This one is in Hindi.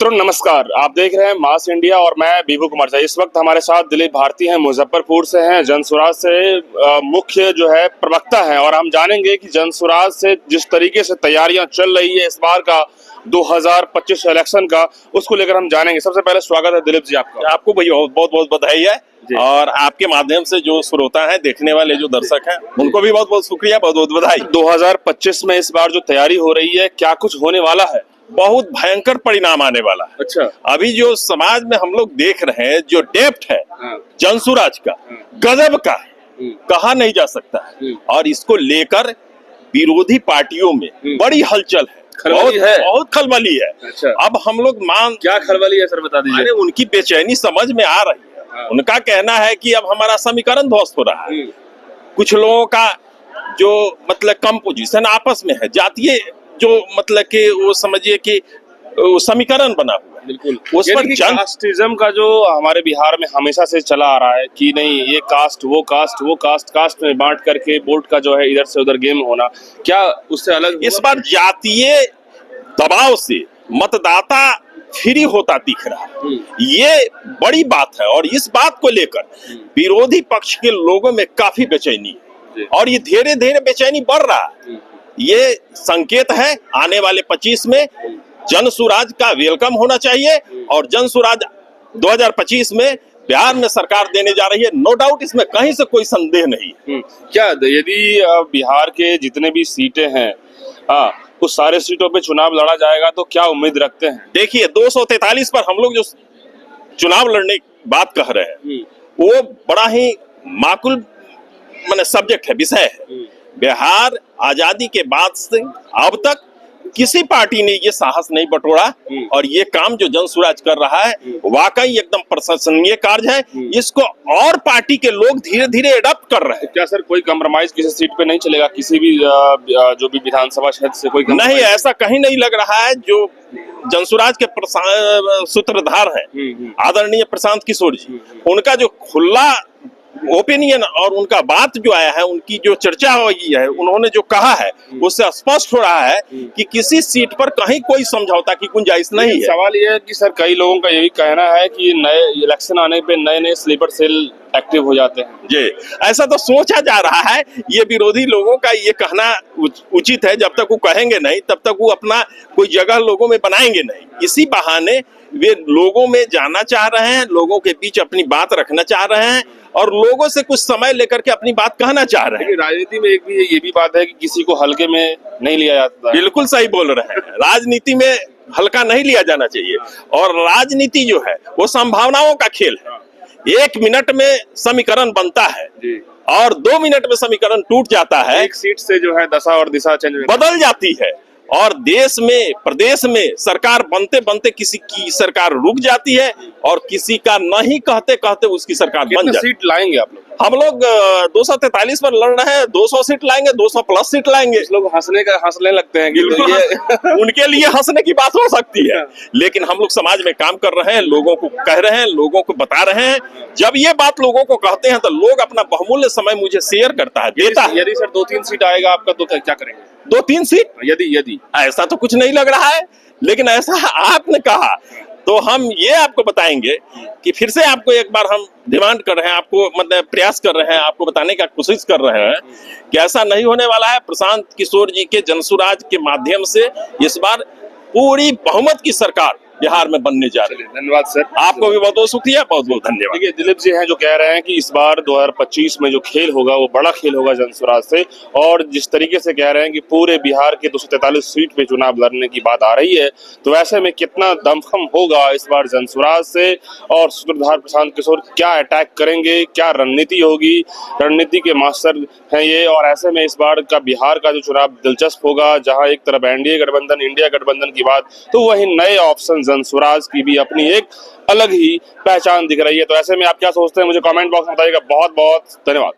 मित्रों नमस्कार, आप देख रहे हैं मास इंडिया और मैं बीबू कुमार झा। इस वक्त हमारे साथ दिलीप भारती हैं, मुजफ्फरपुर से हैं, जनसुराज से मुख्य जो है प्रवक्ता हैं और हम जानेंगे कि जनसुराज से जिस तरीके से तैयारियां चल रही है इस बार का 2025 इलेक्शन का, उसको लेकर हम जानेंगे। सबसे पहले स्वागत है दिलीप जी आपका। आपको भैया बहुत बहुत बधाई है और आपके माध्यम से जो श्रोता हैं, देखने वाले जो दर्शक हैं, उनको भी बहुत बहुत शुक्रिया, बहुत बहुत बधाई। 2025 में इस बार जो तैयारी हो रही है, क्या कुछ होने वाला है? बहुत भयंकर परिणाम आने वाला है। अच्छा, अभी जो समाज में हम लोग देख रहे हैं, जो डेप्थ है जनसुराज का, गजब का कहा नहीं जा सकता है। और इसको लेकर विरोधी पार्टियों में बड़ी हलचल है, बहुत खलबली है। अच्छा। अब हम लोग क्या खलबली है सर, बता दीजिए। अरे उनकी बेचैनी समझ में आ रही है। उनका कहना है कि अब हमारा समीकरण ध्वस्त हो रहा है। कुछ लोगों का जो मतलब कंपोजिशन आपस में है, जातीय जो मतलब कि वो समझिए कि समीकरण बना हुआ है। बिल्कुल, उस पर कास्टिज्म का जो हमारे बिहार में हमेशा से चला आ रहा है कि नहीं ये कास्ट वो कास्ट में बांट करके वोट का जो है इधर से उधर गेम होना, क्या उससे अलग इस बार जातीय दबाव से मतदाता फ्री होता दिख रहा है। ये बड़ी बात है और इस बात को लेकर विरोधी पक्ष के लोगों में काफी बेचैनी है और ये धीरे धीरे बेचैनी बढ़ रहा है। ये संकेत है आने वाले 25 में जनसुराज का वेलकम होना चाहिए और जनसुराज 2025 में बिहार में सरकार देने जा रही है, नो डाउट, इसमें कहीं से कोई संदेह नहीं। क्या यदि बिहार के जितने भी सीटें हैं उस सारे सीटों पे चुनाव लड़ा जाएगा तो क्या उम्मीद रखते हैं? देखिए 243 पर हम लोग जो चुनाव लड़ने की बात कह रहे हैं वो बड़ा ही माकूल माने सब्जेक्ट है, विषय है। बिहार आजादी के बाद से अब तक किसी पार्टी ने ये साहस नहीं बटोरा और ये काम जो जनसुराज कर रहा है वाकई एकदम प्रशंसनीय कार्य है। इसको और पार्टी के लोग धीरे धीरे एडॉप्ट कर रहे हैं। क्या सर कोई कंप्रोमाइज किसी सीट पे नहीं चलेगा? किसी भी जो भी विधानसभा क्षेत्र से कोई नहीं, ऐसा कहीं नहीं लग रहा है। जो जनसुराज के सूत्रधार हैं आदरणीय प्रशांत किशोर जी, उनका जो खुला ओपिनियन और उनका बात जो आया है, उनकी जो चर्चा हुई है, उन्होंने जो कहा है उससे स्पष्ट हो रहा है कि किसी सीट पर कहीं कोई समझौता की गुंजाइश नहीं है। सवाल यह है कि सर कई लोगों का ये भी कहना है कि नए इलेक्शन आने पे नए नए स्लीपर सेल एक्टिव हो जाते हैं। जी, ऐसा तो सोचा जा रहा है। ये विरोधी लोगों का ये कहना उचित है। जब तक वो कहेंगे नहीं तब तक वो अपना कोई जगह लोगों में बनाएंगे नहीं। इसी बहाने वे लोगों में जाना चाह रहे हैं, लोगों के बीच अपनी बात रखना चाह रहे हैं और लोगों से कुछ समय लेकर के अपनी बात कहना चाह रहे हैं। राजनीति में एक भी ये भी बात है कि किसी को हल्के में नहीं लिया जाता। बिल्कुल सही बोल रहे हैं। राजनीति में हल्का नहीं लिया जाना चाहिए और राजनीति जो है वो संभावनाओं का खेल है। 1 मिनट में समीकरण बनता है और 2 मिनट में समीकरण टूट जाता है। एक सीट से जो है दशा और दिशा चेंज बदल जाती है और देश में प्रदेश में सरकार बनते बनते किसी की सरकार रुक जाती है और किसी का नहीं कहते कहते उसकी सरकार बन जाती है। सीट लाएंगे आप लोग? हम लोग 243 पर लड़ रहे हैं, 200 सीट लाएंगे, 200 प्लस सीट लाएंगे। लोग हंसने लगते हैं कि तो ये उनके लिए हंसने की बात हो सकती है, लेकिन हम लोग समाज में काम कर रहे हैं, लोगों को कह रहे हैं, लोगों को बता रहे हैं। जब ये बात लोगों को कहते हैं तो लोग अपना बहुमूल्य समय मुझे शेयर करता है, देता है। यदि सर 2-3 सीट आएगा आपका तो क्या करेंगे? 2-3 सीट यदि ऐसा तो कुछ नहीं लग रहा है, लेकिन ऐसा आपने कहा तो हम ये आपको बताएंगे कि फिर से आपको एक बार हम डिमांड कर रहे हैं, आपको मतलब प्रयास कर रहे हैं, आपको बताने का कोशिश कर रहे हैं कि ऐसा नहीं होने वाला है। प्रशांत किशोर जी के जनसुराज के माध्यम से इस बार पूरी बहुमत की सरकार बिहार में बनने जा रही है। धन्यवाद सर, आपको भी बहुत बहुत शुक्रिया, बहुत बहुत धन्यवाद। देखिए दिलीप जी हैं जो कह रहे हैं कि इस बार 2025 में जो खेल होगा वो बड़ा खेल होगा जनसुराज से, और जिस तरीके से कह रहे हैं कि पूरे बिहार के 243 सीट पे चुनाव लड़ने की बात आ रही है, तो ऐसे में कितना दमखम होगा इस बार जनसुराज से और सूत्रधार प्रशांत किशोर क्या अटैक करेंगे, क्या रणनीति होगी। रणनीति के मास्टर हैं ये, और ऐसे में इस बार का बिहार का जो चुनाव दिलचस्प होगा, जहां एक तरफ एनडीए गठबंधन, इंडिया गठबंधन की बात, तो वही नए ऑप्शन जनसुराज की भी अपनी एक अलग ही पहचान दिख रही है। तो ऐसे में आप क्या सोचते हैं मुझे कमेंट बॉक्स में बताइएगा। बहुत बहुत धन्यवाद।